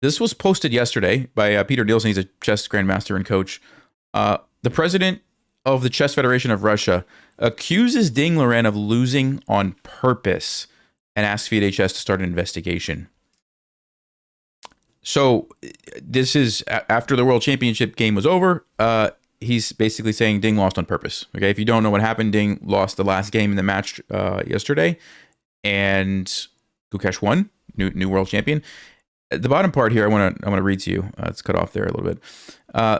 This was posted yesterday by Peter Nielsen. He's a chess grandmaster and coach. The president of the Chess Federation of Russia accuses Ding Liren of losing on purpose and asks FIDE Chess to start an investigation. So this is after the World Championship game was over. He's basically saying Ding lost on purpose. Okay, if you don't know what happened, Ding lost the last game in the match yesterday, and Gukesh won, new world champion. The bottom part here, I want to read to you. It's cut off there a little bit.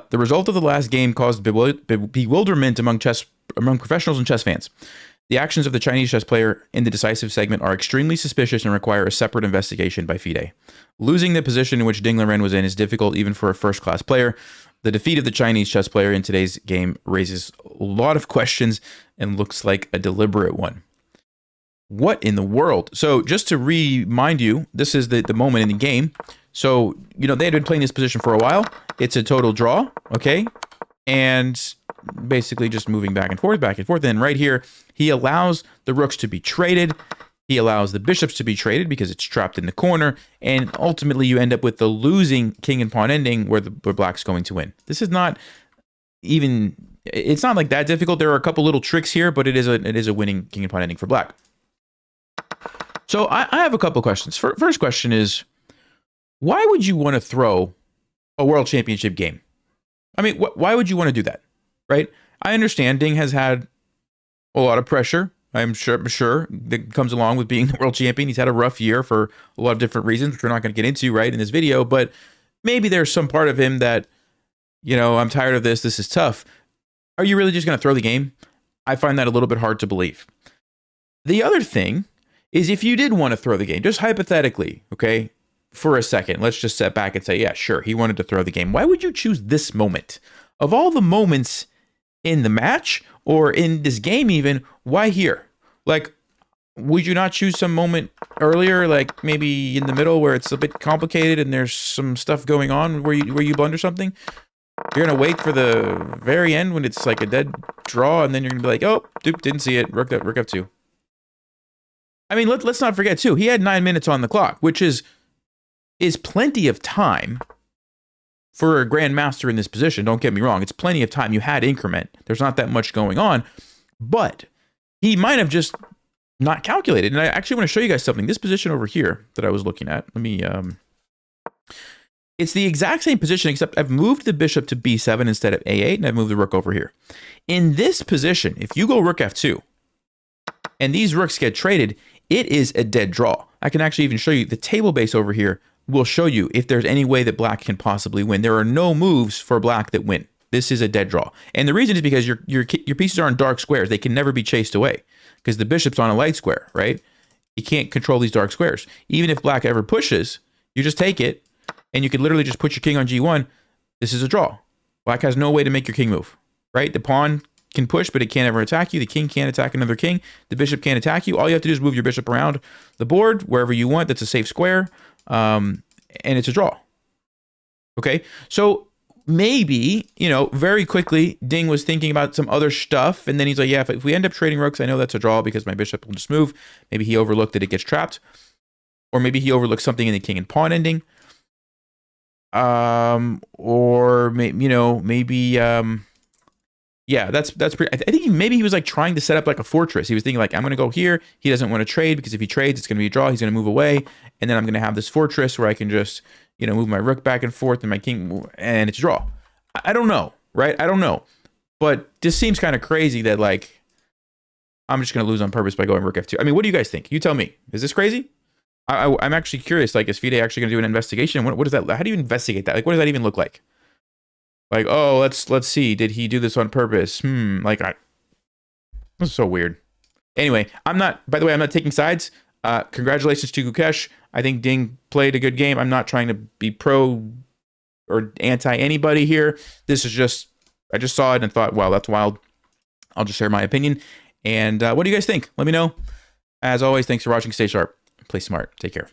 The result of the last game caused bewilderment among professionals and chess fans. The actions of the Chinese chess player in the decisive segment are extremely suspicious and require a separate investigation by FIDE. Losing the position in which Ding Liren was in is difficult even for a first-class player. The defeat of the Chinese chess player in today's game raises a lot of questions and looks like a deliberate one. What in the world? So just to remind you, this is the moment in the game. So, they had been playing this position for a while. It's a total draw, okay? And basically just moving back and forth. And right here, he allows the rooks to be traded. He allows the bishops to be traded because it's trapped in the corner. And ultimately, you end up with the losing king and pawn ending where black's going to win. This is not even... It's not like that difficult. There are a couple little tricks here, but it is a winning king and pawn ending for black. So I have a couple questions. First question is, why would you want to throw a world championship game? I mean, why would you want to do that, right? I understand Ding has had a lot of pressure. I'm sure that comes along with being the world champion. He's had a rough year for a lot of different reasons, which we're not going to get into right in this video. But maybe there's some part of him that, I'm tired of this. This is tough. Are you really just going to throw the game? I find that a little bit hard to believe. The other thing is, if you did want to throw the game, just hypothetically, okay, for a second, let's just step back and say, yeah, sure, he wanted to throw the game. Why would you choose this moment? Of all the moments in the match or in this game even, why here? Like, would you not choose some moment earlier, like maybe in the middle where it's a bit complicated and there's some stuff going on where you blunder something? You're going to wait for the very end when it's like a dead draw, and then you're going to be like, oh, dupe, didn't see it, rook f2. I mean, let's not forget, too, he had 9 minutes on the clock, which is plenty of time for a grandmaster in this position. Don't get me wrong. It's plenty of time. You had increment. There's not that much going on. But he might have just not calculated. And I actually want to show you guys something. This position over here that I was looking at. Let me... It's the exact same position, except I've moved the bishop to b7 instead of a8, and I've moved the rook over here. In this position, if you go rook f2, and these rooks get traded, it is a dead draw. I can actually even show you the table base over here will show you if there's any way that black can possibly win. There are no moves for black that win. This is a dead draw. And the reason is because your pieces are in dark squares. They can never be chased away because the bishop's on a light square, right? You can't control these dark squares. Even if black ever pushes, you just take it, and you could literally just put your king on g1. This is a draw. Black has no way to make your king move, right? The pawn can push, but it can't ever attack you. The king can't attack another king. The bishop can't attack you. All you have to do is move your bishop around the board wherever you want. That's a safe square, and it's a draw. Okay, so maybe, very quickly, Ding was thinking about some other stuff, and then he's like, yeah, if we end up trading rooks, I know that's a draw because my bishop will just move. Maybe he overlooked that it gets trapped, or maybe he overlooked something in the king and pawn ending. Or maybe yeah, that's pretty. I think maybe he was like trying to set up like a fortress. He was thinking like, I'm going to go here. He doesn't want to trade because if he trades, it's going to be a draw. He's going to move away, and then I'm going to have this fortress where I can just move my rook back and forth and my king, and it's a draw. I don't know, right? I don't know, but this seems kind of crazy that like I'm just going to lose on purpose by going rook f2. I mean, what do you guys think? You tell me. Is this crazy? I'm actually curious. Like, is FIDE actually going to do an investigation? What is that? How do you investigate that? Like, what does that even look like? Like, oh, let's see. Did he do this on purpose? Like, this is so weird. Anyway, by the way, I'm not taking sides. Congratulations to Gukesh. I think Ding played a good game. I'm not trying to be pro or anti anybody here. This is just, I just saw it and thought, wow, that's wild. I'll just share my opinion. And what do you guys think? Let me know. As always, thanks for watching. Stay sharp. Play smart. Take care.